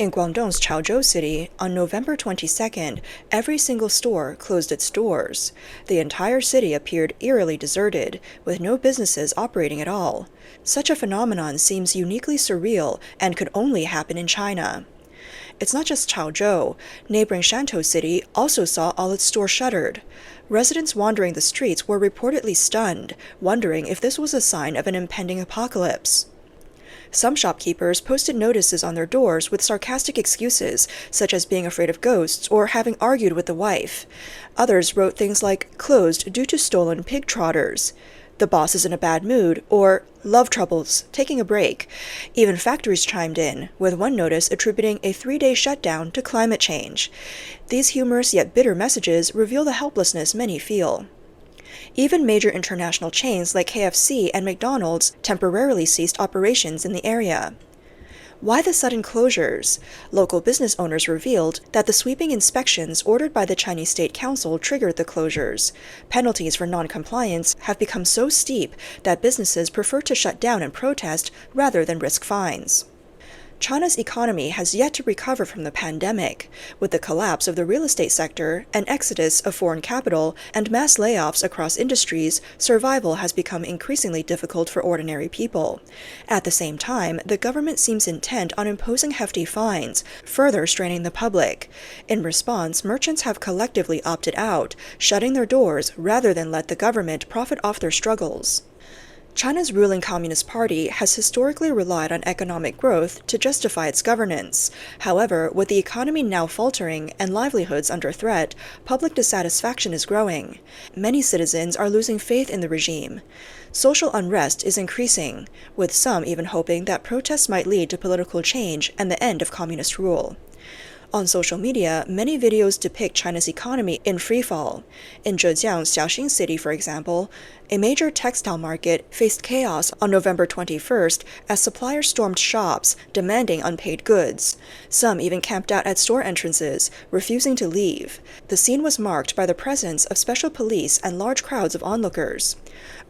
In Guangdong's Chaozhou city, on November 22nd, every single store closed its doors. The entire city appeared eerily deserted, with no businesses operating at all. Such a phenomenon seems uniquely surreal and could only happen in China. It's not just Chaozhou. Neighboring Shantou City also saw all its stores shuttered. Residents wandering the streets were reportedly stunned, wondering if this was a sign of an impending apocalypse. Some shopkeepers posted notices on their doors with sarcastic excuses, such as being afraid of ghosts or having argued with the wife. Others wrote things like, "Closed due to stolen pig trotters," "The boss is in a bad mood," or "Love troubles, taking a break." Even factories chimed in, with one notice attributing a 3-day shutdown to climate change. These humorous yet bitter messages reveal the helplessness many feel. Even major international chains like KFC and McDonald's temporarily ceased operations in the area. Why the sudden closures? Local business owners revealed that the sweeping inspections ordered by the Chinese State Council triggered the closures. Penalties for non-compliance have become so steep that businesses prefer to shut down and protest rather than risk fines. China's economy has yet to recover from the pandemic. With the collapse of the real estate sector, an exodus of foreign capital, and mass layoffs across industries, survival has become increasingly difficult for ordinary people. At the same time, the government seems intent on imposing hefty fines, further straining the public. In response, merchants have collectively opted out, shutting their doors rather than let the government profit off their struggles. China's ruling Communist Party has historically relied on economic growth to justify its governance. However, with the economy now faltering and livelihoods under threat, public dissatisfaction is growing. Many citizens are losing faith in the regime. Social unrest is increasing, with some even hoping that protests might lead to political change and the end of communist rule. On social media, many videos depict China's economy in freefall. In Zhejiang's Xiaoxing city, for example, a major textile market faced chaos on November 21st as suppliers stormed shops, demanding unpaid goods. Some even camped out at store entrances, refusing to leave. The scene was marked by the presence of special police and large crowds of onlookers.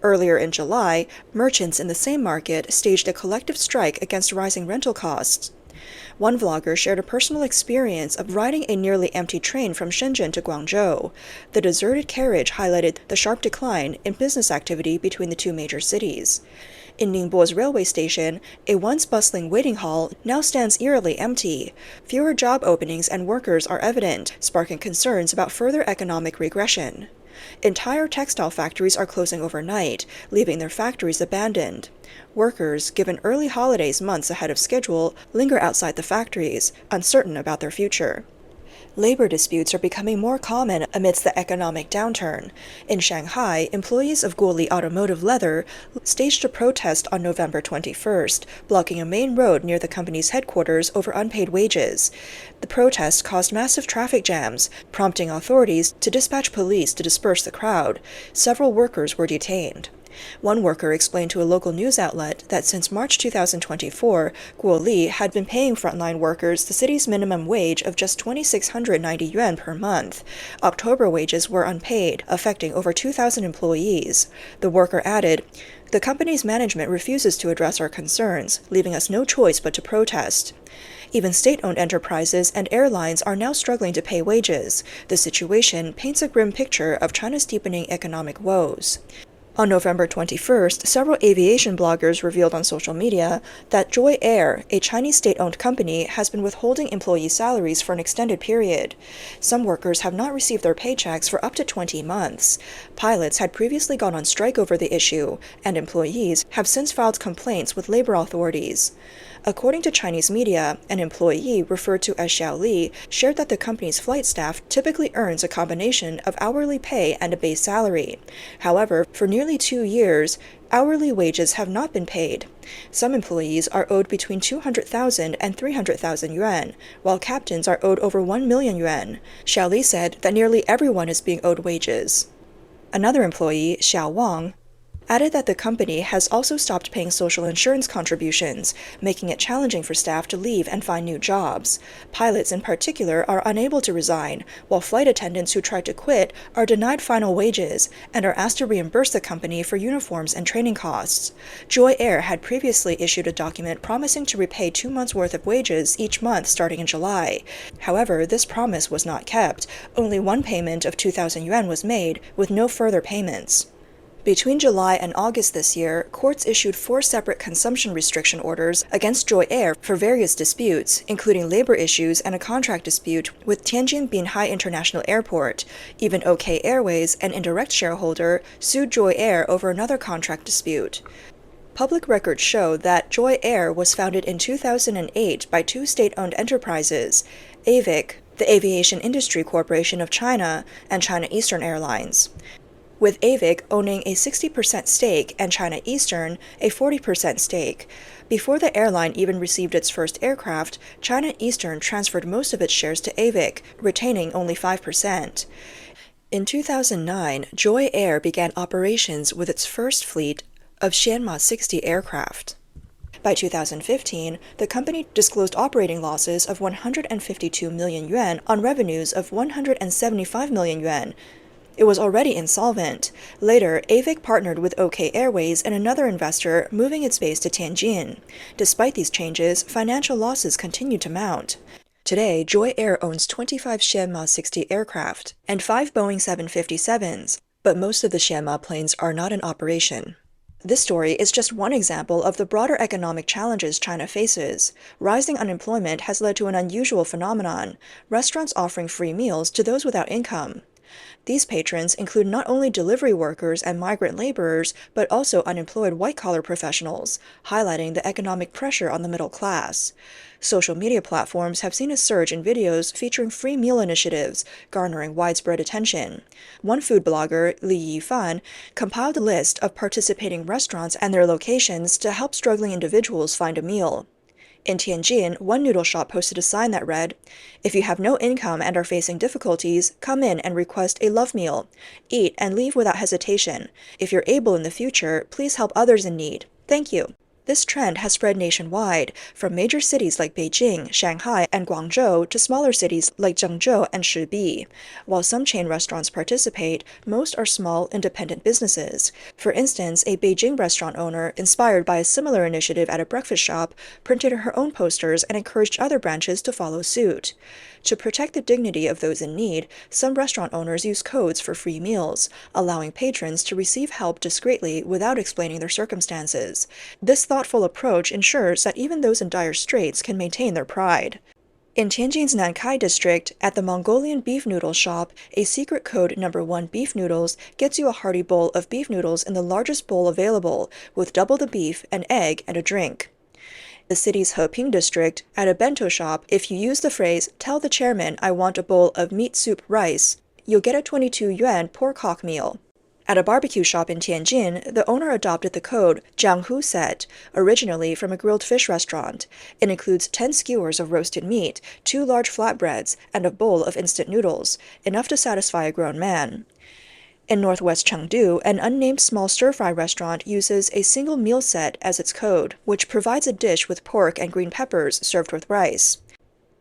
Earlier in July, merchants in the same market staged a collective strike against rising rental costs. One vlogger shared a personal experience of riding a nearly empty train from Shenzhen to Guangzhou. The deserted carriage highlighted the sharp decline in business activity between the two major cities. In Ningbo's railway station, a once bustling waiting hall now stands eerily empty. Fewer job openings and workers are evident, sparking concerns about further economic regression. Entire textile factories are closing overnight, leaving their factories abandoned. Workers, given early holidays months ahead of schedule, linger outside the factories, uncertain about their future. Labor disputes are becoming more common amidst the economic downturn. In Shanghai, employees of Guoli Automotive Leather staged a protest on November 21st, blocking a main road near the company's headquarters over unpaid wages. The protest caused massive traffic jams, prompting authorities to dispatch police to disperse the crowd. Several workers were detained. One worker explained to a local news outlet that since March 2024, Guoli had been paying frontline workers the city's minimum wage of just 2,690 yuan per month. October wages were unpaid, affecting over 2,000 employees. The worker added, "The company's management refuses to address our concerns, leaving us no choice but to protest." Even state-owned enterprises and airlines are now struggling to pay wages. The situation paints a grim picture of China's deepening economic woes. On November 21st, several aviation bloggers revealed on social media that Joy Air, a Chinese state-owned company, has been withholding employee salaries for an extended period. Some workers have not received their paychecks for up to 20 months. Pilots had previously gone on strike over the issue, and employees have since filed complaints with labor authorities. According to Chinese media, an employee referred to as eerily shared that the company's flight staff typically earns a combination of hourly pay and a base salary. However, for nearly 2 years, hourly wages have not been paid. Some employees are owed between 200,000 and 300,000 yuan, while captains are owed over 1 million yuan. Eerily said that nearly everyone is being owed wages. Another employee, Xiao Wang, added that the company has also stopped paying social insurance contributions, making it challenging for staff to leave and find new jobs. Pilots in particular are unable to resign, while flight attendants who try to quit are denied final wages and are asked to reimburse the company for uniforms and training costs. Joy Air had previously issued a document promising to repay 2 months' worth of wages each month starting in July. However, this promise was not kept. Only one payment of 2,000 yuan was made, with no further payments. Between July and August this year, courts issued 4 separate consumption restriction orders against Joy Air for various disputes, including labor issues and a contract dispute with Tianjin Binhai International Airport. Even OK Airways, an indirect shareholder, sued Joy Air over another contract dispute. Public records show that Joy Air was founded in 2008 by 2 state-owned enterprises, AVIC, the Aviation Industry Corporation of China, and China Eastern Airlines, with AVIC owning a 60% stake and China Eastern a 40% stake. Before the airline even received its first aircraft, China Eastern transferred most of its shares to AVIC, retaining only 5%. In 2009, Joy Air began operations with its first fleet of Xianma 60 aircraft. By 2015, the company disclosed operating losses of 152 million yuan on revenues of 175 million yuan. It was already insolvent. Later, AVIC partnered with OK Airways and another investor, moving its base to Tianjin. Despite these changes, financial losses continued to mount. Today, Joy Air owns 25 Xianma 60 aircraft and 5 Boeing 757s, but most of the Xianma planes are not in operation. This story is just one example of the broader economic challenges China faces. Rising unemployment has led to an unusual phenomenon: restaurants offering free meals to those without income. These patrons include not only delivery workers and migrant laborers, but also unemployed white-collar professionals, highlighting the economic pressure on the middle class. Social media platforms have seen a surge in videos featuring free meal initiatives, garnering widespread attention. One food blogger, Li Yifan, compiled a list of participating restaurants and their locations to help struggling individuals find a meal. In Tianjin, one noodle shop posted a sign that read, "If you have no income and are facing difficulties, come in and request a love meal. Eat and leave without hesitation. If you're able in the future, please help others in need. Thank you." This trend has spread nationwide, from major cities like Beijing, Shanghai, and Guangzhou to smaller cities like Zhengzhou and Shibi. While some chain restaurants participate, most are small, independent businesses. For instance, a Beijing restaurant owner, inspired by a similar initiative at a breakfast shop, printed her own posters and encouraged other branches to follow suit. To protect the dignity of those in need, some restaurant owners use codes for free meals, allowing patrons to receive help discreetly without explaining their circumstances. This thoughtful approach ensures that even those in dire straits can maintain their pride. In Tianjin's Nankai district, at the Mongolian beef noodle shop, a secret code number 1 beef noodles gets you a hearty bowl of beef noodles in the largest bowl available, with double the beef, an egg, and a drink. The city's Heping district, at a bento shop, if you use the phrase, "Tell the chairman I want a bowl of meat soup rice," you'll get a 22 yuan pork hock meal. At a barbecue shop in Tianjin, the owner adopted the code Jianghu set, originally from a grilled fish restaurant. It includes 10 skewers of roasted meat, 2 large flatbreads, and a bowl of instant noodles, enough to satisfy a grown man. In northwest Chengdu, an unnamed small stir-fry restaurant uses a single meal set as its code, which provides a dish with pork and green peppers served with rice.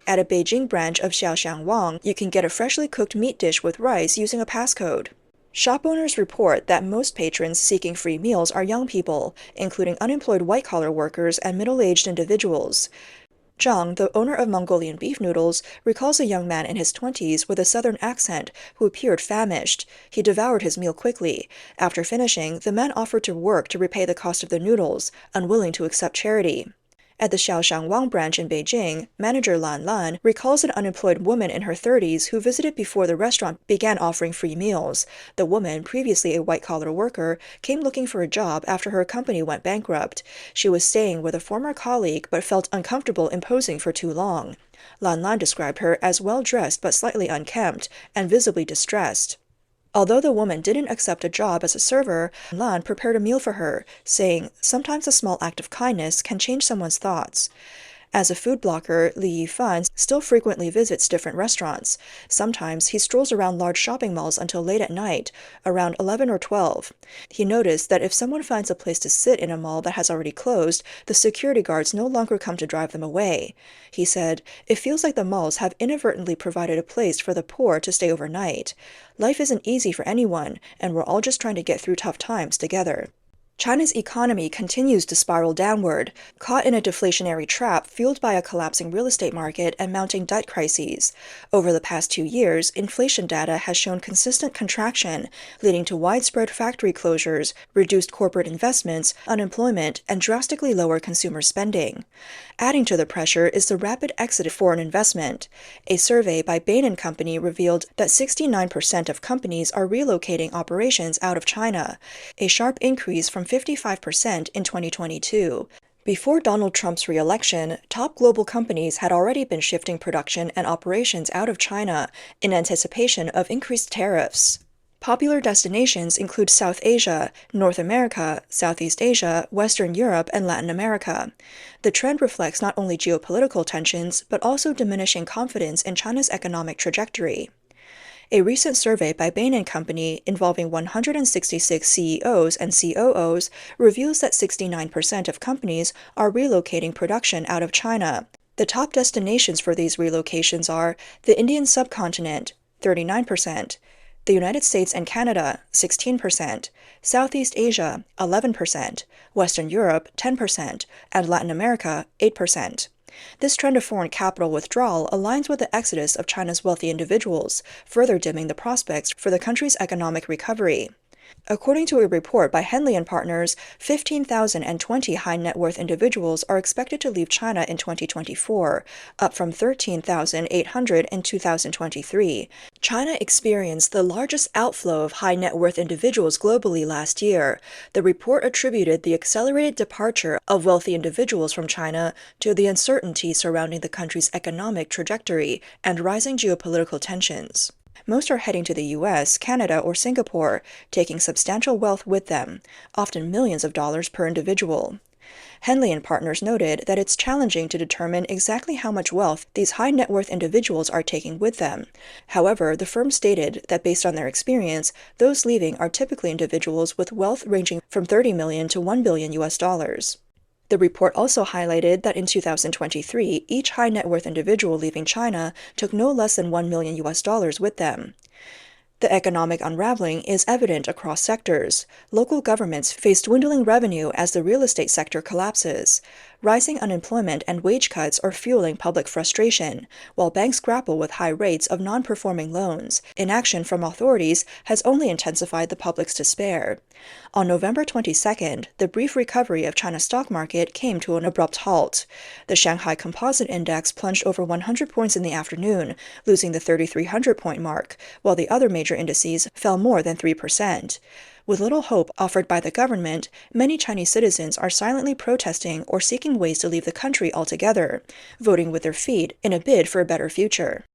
At a Beijing branch of Xiaoxiang, you can get a freshly cooked meat dish with rice using a passcode. Shop owners report that most patrons seeking free meals are young people, including unemployed white-collar workers and middle-aged individuals. Zhang, the owner of Mongolian beef noodles, recalls a young man in his 20s with a southern accent who appeared famished. He devoured his meal quickly. After finishing, the man offered to work to repay the cost of the noodles, unwilling to accept charity. At the Chaozhou branch in Beijing, manager Lan Lan recalls an unemployed woman in her 30s who visited before the restaurant began offering free meals. The woman, previously a white-collar worker, came looking for a job after her company went bankrupt. She was staying with a former colleague but felt uncomfortable imposing for too long. Lan Lan described her as well-dressed but slightly unkempt and visibly distressed. Although the woman didn't accept a job as a server, Lan prepared a meal for her, saying, "Sometimes a small act of kindness can change someone's thoughts." As a food blogger, Li Yifan still frequently visits different restaurants. Sometimes he strolls around large shopping malls until late at night, around 11 or 12. He noticed that if someone finds a place to sit in a mall that has already closed, the security guards no longer come to drive them away. He said, "It feels like the malls have inadvertently provided a place for the poor to stay overnight. Life isn't easy for anyone, and we're all just trying to get through tough times together." China's economy continues to spiral downward, caught in a deflationary trap fueled by a collapsing real estate market and mounting debt crises. Over the past 2 years, inflation data has shown consistent contraction, leading to widespread factory closures, reduced corporate investments, unemployment, and drastically lower consumer spending. Adding to the pressure is the rapid exit of foreign investment. A survey by Bain & Company revealed that 69% of companies are relocating operations out of China, a sharp increase from 55% in 2022. Before Donald Trump's re-election, top global companies had already been shifting production and operations out of China in anticipation of increased tariffs. Popular destinations include South Asia, North America, Southeast Asia, Western Europe, and Latin America. The trend reflects not only geopolitical tensions, but also diminishing confidence in China's economic trajectory. A recent survey by Bain & Company involving 166 CEOs and COOs reveals that 69% of companies are relocating production out of China. The top destinations for these relocations are the Indian subcontinent, 39%, the United States and Canada, 16%, Southeast Asia, 11%, Western Europe, 10%, and Latin America, 8%. This trend of foreign capital withdrawal aligns with the exodus of China's wealthy individuals, further dimming the prospects for the country's economic recovery. According to a report by Henley & Partners, 15,020 high-net-worth individuals are expected to leave China in 2024, up from 13,800 in 2023. China experienced the largest outflow of high-net-worth individuals globally last year. The report attributed the accelerated departure of wealthy individuals from China to the uncertainty surrounding the country's economic trajectory and rising geopolitical tensions. Most are heading to the US, Canada, or Singapore, taking substantial wealth with them, often millions of dollars per individual. Henley & Partners noted that it's challenging to determine exactly how much wealth these high-net-worth individuals are taking with them. However, the firm stated that based on their experience, those leaving are typically individuals with wealth ranging from $30 million to $1 billion US. The report also highlighted that in 2023, each high-net-worth individual leaving China took no less than $1 million US with them. The economic unraveling is evident across sectors. Local governments face dwindling revenue as the real estate sector collapses. Rising unemployment and wage cuts are fueling public frustration, while banks grapple with high rates of non-performing loans. Inaction from authorities has only intensified the public's despair. On November 22nd, the brief recovery of China's stock market came to an abrupt halt. The Shanghai Composite Index plunged over 100 points in the afternoon, losing the 3,300-point mark, while the other major indices fell more than 3%. With little hope offered by the government, many Chinese citizens are silently protesting or seeking ways to leave the country altogether, voting with their feet in a bid for a better future.